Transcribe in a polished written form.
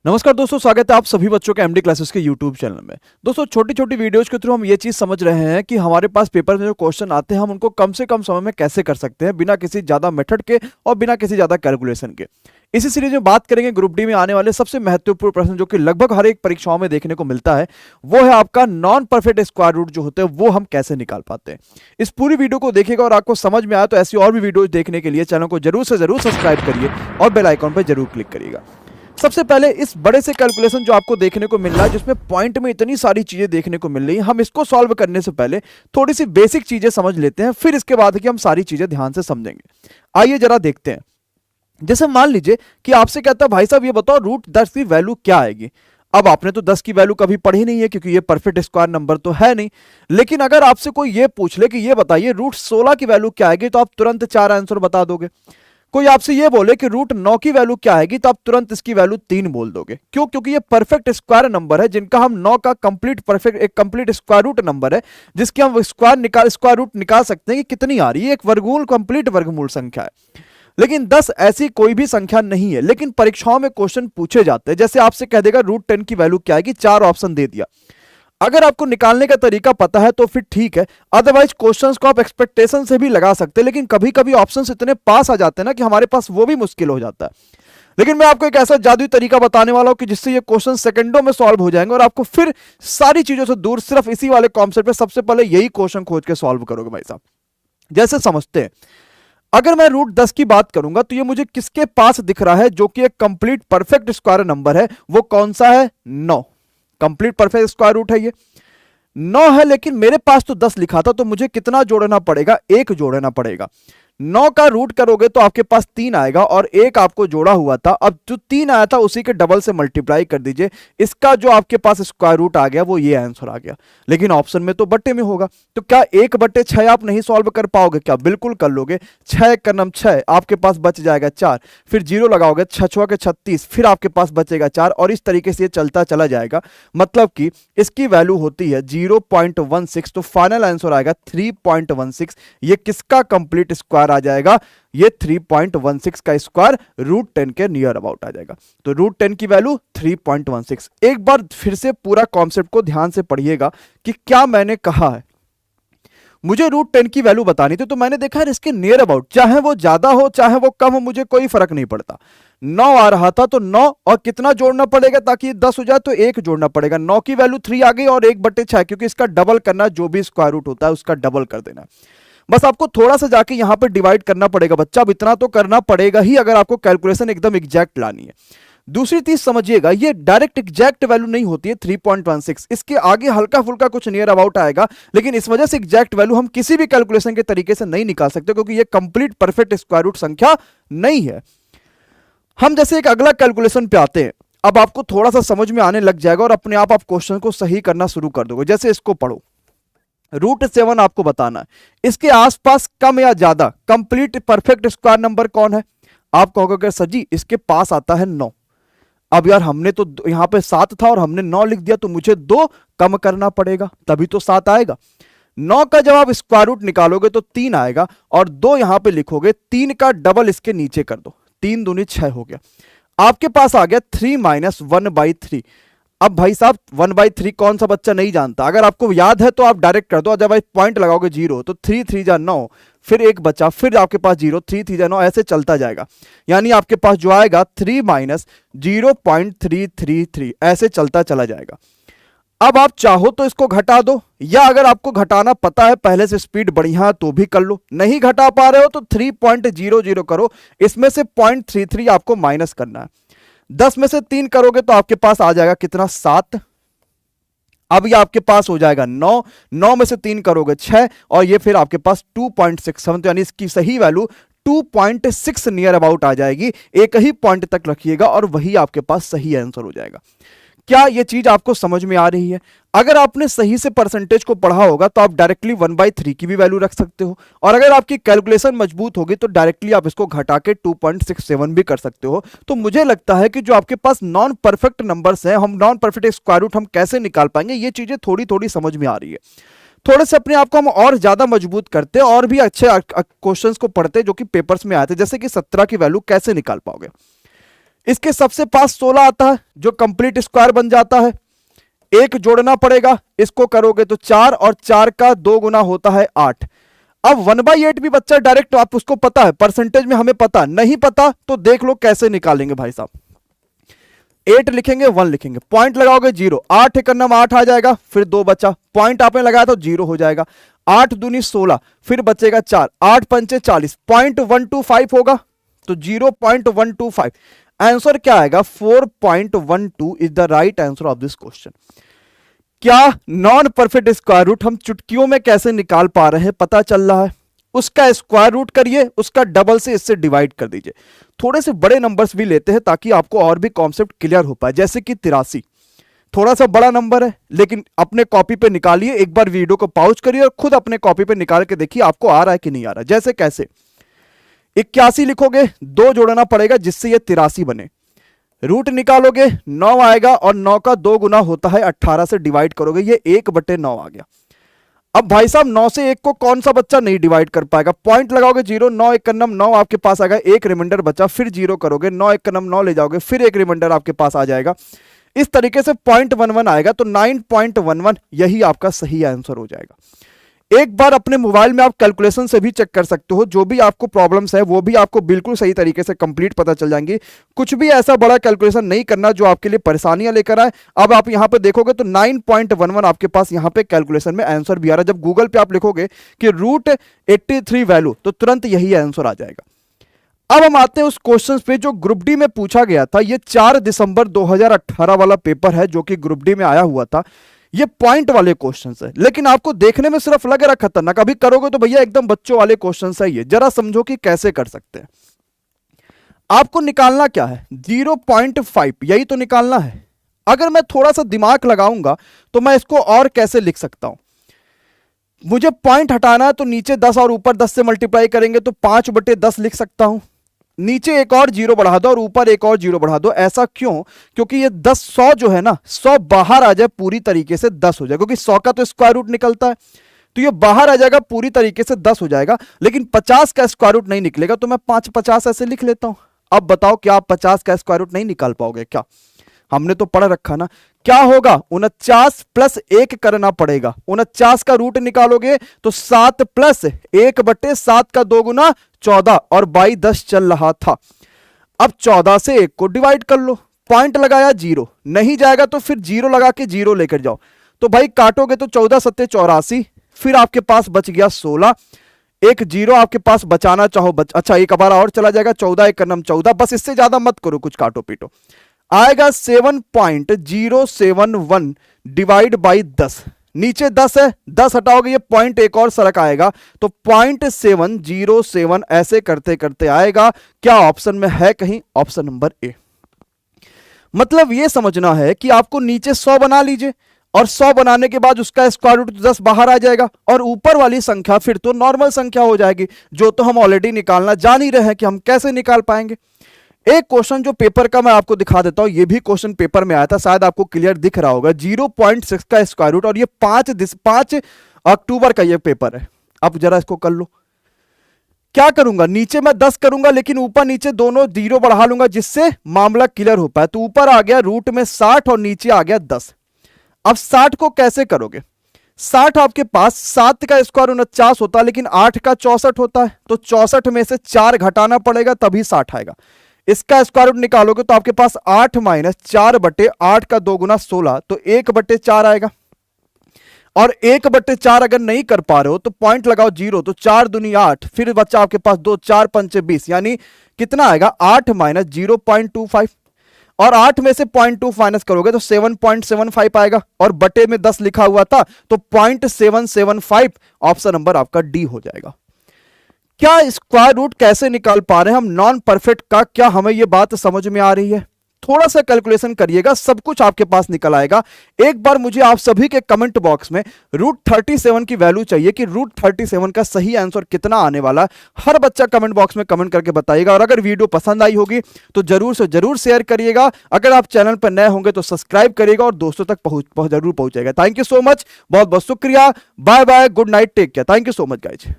नमस्कार दोस्तों, स्वागत है आप सभी बच्चों के एमडी क्लासेस के यूट्यूब चैनल में। दोस्तों, छोटी छोटी वीडियोज के थ्रू हम ये चीज़ समझ रहे हैं कि हमारे पास पेपर में जो क्वेश्चन आते हैं हम उनको कम से कम समय में कैसे कर सकते हैं बिना किसी ज़्यादा मेथड के और बिना किसी ज़्यादा कैलकुलेशन के। इसी सीरीज में बात करेंगे ग्रुप डी में आने वाले सबसे महत्वपूर्ण प्रश्न जो कि लगभग हर एक परीक्षाओं में देखने को मिलता है, वो है आपका नॉन परफेक्ट स्क्वायर रूट जो होते हैं वो हम कैसे निकाल पाते हैं। इस पूरी वीडियो को देखिएगा और आपको समझ में आया तो ऐसी और भी वीडियोज देखने के लिए चैनल को जरूर से जरूर सब्सक्राइब करिए और बेल आइकॉन पर जरूर क्लिक करिएगा। सबसे पहले इस बड़े से कैलकुलेशन जो आपको देखने को मिल रहा है, जिसमें पॉइंट में इतनी सारी चीजें देखने को मिल रही हैं, हम इसको सॉल्व करने से पहले थोड़ी सी बेसिक चीजें समझ लेते हैं, फिर इसके बाद कि हम सारी चीजें ध्यान से समझेंगे। आइए जरा देखते हैं। जैसे मान लीजिए कि आपसे कहता है भाई साहब ये बताओ रूट 10 की वैल्यू क्या आएगी। अब आपने तो 10 की वैल्यू कभी पढ़ी नहीं है क्योंकि ये परफेक्ट स्क्वायर नंबर तो है नहीं। लेकिन अगर आपसे कोई ये पूछ ले कि ये बताइए रूट 16 की वैल्यू क्या आएगी, तो आप तुरंत 4 आंसर बता दोगे। कोई आपसे ये बोले कि रूट 9 की वैल्यू क्या आएगी, तो आप तुरंत इसकी वैल्यू 3 बोल दोगे। क्यों? क्योंकि ये परफेक्ट स्क्वायर नंबर है, जिनका हम 9 का कंप्लीट स्क्वायर रूट नंबर है, जिसकी हम स्क्वायर रूट निकाल सकते हैं कि कितनी आ रही है। एक वर्गमूल कंप्लीट वर्गमूल संख्या है। लेकिन 10 ऐसी कोई भी संख्या नहीं है, लेकिन परीक्षाओं में क्वेश्चन पूछे जाते हैं। जैसे आपसे कह देगा रूट 10 की वैल्यू क्या आएगी, 4 ऑप्शन दे दिया। अगर आपको निकालने का तरीका पता है तो फिर ठीक है, अदरवाइज क्वेश्चंस को आप एक्सपेक्टेशन से भी लगा सकते हैं। लेकिन कभी कभी ऑप्शंस इतने पास आ जाते हैं ना कि हमारे पास वो भी मुश्किल हो जाता है। लेकिन मैं आपको एक ऐसा जादुई तरीका बताने वाला हूं कि जिससे ये क्वेश्चन सेकंडों में सॉल्व हो जाएंगे और आपको फिर सारी चीजों से दूर सिर्फ इसी वाले कॉन्सेप्ट पे सबसे पहले यही क्वेश्चन खोज के सॉल्व करोगे भाई साहब। जैसे समझते हैं, अगर मैं रूट 10 की बात करूंगा तो ये मुझे किसके पास दिख रहा है जो कि एक कंप्लीट परफेक्ट स्क्वायर नंबर है। वो कौन सा है? 9। कंप्लीट परफेक्ट स्क्वायर रूट है ये 9 है। लेकिन मेरे पास तो 10 लिखा था, तो मुझे कितना जोड़ना पड़ेगा? 1 जोड़ना पड़ेगा। 9 का रूट करोगे तो आपके पास 3 आएगा और 1 आपको जोड़ा हुआ था। अब जो 3 आया था उसी के डबल से मल्टीप्लाई कर दीजिए। इसका जो आपके पास स्क्वायर रूट आ गया वो ये आंसर आ गया। लेकिन ऑप्शन में तो बट्टे में होगा, तो क्या 1/6 आप नहीं सॉल्व कर पाओगे? क्या बिल्कुल कर लोगे। 6 का नम 6, आपके पास बच जाएगा 4, फिर 0 लगाओगे, 6 के 36, फिर आपके पास बचेगा 4, और इस तरीके से ये चलता चला जाएगा। मतलब कि इसकी वैल्यू होती है 0.16, तो फाइनल आंसर आएगा 3.16। ये किसका कंप्लीट स्क्वायर आ जाएगा? ये 3.16 का स्क्वायर रूट 10 के नियर अबाउट आ जाएगा। तो रूट 10 की वैल्यू 3.16। एक बार फिर से पूरा कॉन्सेप्ट को ध्यान से पढ़िएगा कि क्या मैंने कहा है। मुझे रूट 10 की वैल्यू बतानी थी, तो मैंने देखा है इसके नियर अबाउट, चाहे वो ज्यादा हो चाहे वो कम हो, मुझे कोई फर्क नहीं पड़ता। 9 आ रहा था तो 9 और कितना जोड़ना पड़ेगा ताकि ये 10 हो जाए, तो 1 जोड़ना पड़ेगा। 9 की वैल्यू 3 आ गई और 1/6, क्योंकि इसका डबल करना, जो भी स्क्वायर रूट होता है उसका डबल कर देना। बस आपको थोड़ा सा जाके यहां पर डिवाइड करना पड़ेगा बच्चा। अब इतना तो करना पड़ेगा ही अगर आपको कैलकुलेशन एकदम एग्जैक्ट लानी है। दूसरी चीज समझिएगा, ये डायरेक्ट एग्जैक्ट वैल्यू नहीं होती है 3.16, इसके आगे हल्का फुल्का कुछ नियर अबाउट आएगा। लेकिन इस वजह से एग्जैक्ट वैल्यू हम किसी भी कैलकुलेशन के तरीके से नहीं निकाल सकते, क्योंकि ये कंप्लीट परफेक्ट स्क्वायर रूट संख्या नहीं है। हम जैसे एक अगला कैलकुलेशन पे आते हैं। अब आपको थोड़ा सा समझ में आने लग जाएगा और अपने आप क्वेश्चन को सही करना शुरू कर दोगे। जैसे इसको पढ़ो, रूट 7 आपको बताना है, इसके आसपास कम या ज्यादा कंप्लीट परफेक्ट स्क्वायर नंबर कौन है? आप कहोगे सर जी इसके पास आता है 9। अब यार हमने तो यहां पे 7 था और हमने 9 लिख दिया, तो मुझे 2 कम करना पड़ेगा तभी तो 7 आएगा। 9 का जब आप स्क्वायर रूट निकालोगे तो 3 आएगा, और 2 यहां पे लिखोगे, 3 का डबल इसके नीचे कर दो, 3 दूनी 6 हो गया। आपके पास आ गया 3 - 1/3। अब भाई साहब 1/3 कौन सा बच्चा नहीं जानता? अगर आपको याद है तो आप डायरेक्ट कर दो। जब आप पॉइंट लगाओगे 0, तो 3 3 जा 9, फिर 1 बचा, फिर आपके पास 0, 3 3 जा 9, ऐसे चलता जाएगा। यानी आपके पास जो आएगा 3 - 0.333, ऐसे चलता चला जाएगा। अब आप चाहो तो इसको घटा दो, या अगर आपको घटाना पता है, पहले से स्पीड बढ़िया है तो भी कर लो। नहीं घटा पा रहे हो तो 3.00 करो, इसमें से 0.33 आपको माइनस करना है। 10 में से 3 करोगे तो आपके पास आ जाएगा कितना? 7। अब ये आपके पास हो जाएगा 9, 9 में से 3 करोगे 6, और ये फिर आपके पास 2.67, यानी इसकी सही वैल्यू 2.6 नियर अबाउट आ जाएगी। एक ही पॉइंट तक रखिएगा और वही आपके पास सही आंसर हो जाएगा। क्या यह चीज आपको समझ में आ रही है? अगर आपने सही से परसेंटेज को पढ़ा होगा तो आप डायरेक्टली 1/3 की भी वैल्यू रख सकते हो, और अगर आपकी कैलकुलेशन मजबूत होगी तो डायरेक्टली आप इसको घटा के 2.67 भी कर सकते हो। तो मुझे लगता है कि जो आपके पास नॉन परफेक्ट नंबर्स हैं, हम नॉन परफेक्ट स्क्वायर रूट हम कैसे निकाल पाएंगे, ये चीजें थोड़ी थोड़ी समझ में आ रही है। थोड़े से अपने आप को हम और ज्यादा मजबूत करते और भी अच्छे क्वेश्चंस को पढ़ते जो कि पेपर्स में आए थे। जैसे कि 17 की वैल्यू कैसे निकाल पाओगे? इसके सबसे पास 16 आता है जो कंप्लीट स्क्वायर बन जाता है। एक जोड़ना पड़ेगा, इसको करोगे तो 4 और 4 का 2 गुना होता है 8। अब 1/8 भी बच्चा डायरेक्ट आप उसको पता है, परसेंटेज में हमें पता नहीं पता तो देख लो कैसे निकालेंगे भाई साहब। 8 लिखेंगे 1 लिखेंगे, पॉइंट लगाओगे 0, 8 एक नम 8 आ जाएगा, फिर 2 बचा, पॉइंट आपने लगाया तो 0 हो जाएगा। 8 दूनी 16, फिर बचेगा 4, 8 पंचे 40, 0.125 होगा तो 0.125। आंसर क्या आएगा 4.12 is the right answer of this question. क्या नॉन परफेक्ट स्क्वायर रूट हम चुटकियों में कैसे निकाल पा रहे हैं पता चल रहा है। उसका स्क्वायर रूट करिए, उसका डबल से इससे डिवाइड कर दीजिए। थोड़े से बड़े नंबर्स भी लेते हैं ताकि आपको और भी कॉन्सेप्ट क्लियर हो पाए, जैसे कि 83 थोड़ा सा बड़ा नंबर है लेकिन अपने कॉपी पे निकालिए, एक बार वीडियो को पॉज करिए और खुद अपने कॉपी पे निकाल के देखिए आपको आ रहा है कि नहीं आ रहा। जैसे कैसे 81 लिखोगे, 2 जोड़ना पड़ेगा जिससे ये 83 बने, रूट निकालोगे 9 आएगा और 9 का 2 गुना होता है 18 से डिवाइड करोगे, ये 1/9 आ गया। अब भाई साहब 9 से 1 को कौन सा बच्चा नहीं डिवाइड कर पाएगा, पॉइंट लगाओगे 0, 9 1 नम 9 आपके पास आ गया, एक रिमाइंडर बचा, फिर 0 करोगे, 9 1 नम 9 ले जाओगे, फिर एक रिमाइंडर आपके पास आ जाएगा। इस तरीके से 0.11 आएगा तो 9.11 यही आपका सही आंसर हो जाएगा। एक बार अपने मोबाइल में आप कैलकुलेशन से भी चेक कर सकते हो, जो भी आपको प्रॉब्लम्स है वो भी आपको बिल्कुल सही तरीके से कंप्लीट पता चल जाएंगी। कुछ भी ऐसा बड़ा कैलकुलेशन नहीं करना जो आपके लिए परेशानियां लेकर आए। अब आप यहां पे देखोगे तो 9.11 आपके पास यहां पे कैलकुलेशन में आंसर भी आ रहा है। जब गूगल पे आप लिखोगे कि √83 वैल्यू तो तुरंत यही आंसर आ जाएगा। अब हम आते हैं उस क्वेश्चन पे जो ग्रुप डी में पूछा गया था। ये 4 दिसंबर 2018 वाला पेपर है जो कि ग्रुप डी में आया हुआ था। ये पॉइंट वाले क्वेश्चंस है लेकिन आपको देखने में सिर्फ लग रहा खतरनाक, अभी करोगे तो भैया एकदम बच्चों वाले क्वेश्चंस है ये। जरा समझो कि कैसे कर सकते हैं। आपको निकालना क्या है 0.5, यही तो निकालना है। अगर मैं थोड़ा सा दिमाग लगाऊंगा तो मैं इसको और कैसे लिख सकता हूं। मुझे पॉइंट हटाना है तो नीचे 10 और ऊपर 10 से मल्टीप्लाई करेंगे तो 5/10 लिख सकता हूं। नीचे एक और 0 बढ़ा दो और ऊपर एक और 0 बढ़ा दो। ऐसा क्यों? क्योंकि ये 100 जो है ना 100 बाहर आ जाए पूरी तरीके से 10 हो जाए, क्योंकि 100 का तो स्क्वायर रूट निकलता है तो ये बाहर आ जाएगा पूरी तरीके से 10 हो जाएगा। लेकिन 50 का स्क्वायर रूट नहीं निकलेगा तो मैं 5×50 ऐसे लिख लेता हूं। अब बताओ क्या आप 50 का स्क्वायर रूट नहीं निकाल पाओगे क्या? हमने तो पढ़ रखा ना। क्या होगा 49 + 1 करना पड़ेगा। 49 का रूट निकालोगे तो 7 + 1/7 का 2 गुना 14 और 22 चल रहा था। अब 14 से 1 को डिवाइड कर लो, पॉइंट लगाया 0 नहीं जाएगा तो फिर 0 लगा के 0 लेकर जाओ तो भाई काटोगे तो 14 7 84, फिर आपके पास बच गया 16। एक 0 आपके पास बचाना चाहो अच्छा एक बार और चला जाएगा, 14 1 नम 14, बस इससे ज्यादा मत करो कुछ काटो पीटो। आएगा 7.071 डिवाइड बाई 10। नीचे 10 है, 10 हटाओगे ये पॉइंट एक और सरक आएगा तो 0.707 ऐसे करते करते आएगा। क्या ऑप्शन में है कहीं? Option number A. मतलब ये समझना है कि आपको नीचे 100 बना लीजिए और 100 बनाने के बाद उसका स्क्वायर रूट 10 बाहर आ जाएगा और ऊपर वाली संख्या फिर तो नॉर्मल संख्या हो जाएगी, जो तो हम ऑलरेडी निकालना जान ही रहे हैं कि हम कैसे निकाल पाएंगे। एक क्वेश्चन जो पेपर का मैं आपको दिखा देता हूं, ये भी क्वेश्चन पेपर में आया था, शायद आपको क्लियर दिख रहा होगा। 0.6 का स्क्वायर रूट और ये 5 अक्टूबर का ये पेपर है। अब जरा इसको कर लो। क्या करूंगा, नीचे मैं 10 करूंगा लेकिन ऊपर नीचे दोनों 0 बढ़ा लूंगा जिससे मामला क्लियर हो पाए। तो ऊपर आ गया रूट में 60 और नीचे आ गया 10। अब 60 को कैसे करोगे? 60 आपके पास 7 का स्क्वायर 49 होता है लेकिन 8 का 64 होता है तो 64 में से 4 घटाना पड़ेगा तभी 60 आएगा। इसका स्क्वायर रूट निकालोगे तो आपके पास 8 - 4/8 का 2 गुना 16 तो 1/4 आएगा। और 1/4 अगर नहीं कर पा रहे हो तो पॉइंट लगाओ 0 तो 4 दूनी 8, फिर बच्चा आपके पास 2 4 5 20, यानी कितना आएगा 8 - 0.25 और 8 में से 0.2 माइनस करोगे तो 7.75 आएगा और बटे में 10 लिखा हुआ था तो 0.775 ऑप्शन नंबर आपका डी हो जाएगा। क्या स्क्वायर रूट कैसे निकाल पा रहे हैं हम नॉन परफेक्ट का? क्या हमें यह बात समझ में आ रही है? थोड़ा सा कैलकुलेशन करिएगा, सब कुछ आपके पास निकल आएगा। एक बार मुझे आप सभी के कमेंट बॉक्स में √37 की वैल्यू चाहिए कि √37 का सही आंसर कितना आने वाला है। हर बच्चा कमेंट बॉक्स में कमेंट करके बताइएगा और अगर वीडियो पसंद आई होगी तो जरूर से जरूर शेयर करिएगा। अगर आप चैनल पर नए होंगे तो सब्सक्राइब करिएगा और दोस्तों तक जरूर पहुंचेगा। थैंक यू सो मच, बहुत बहुत शुक्रिया, bye bye, good night, take care, thank you so much guys.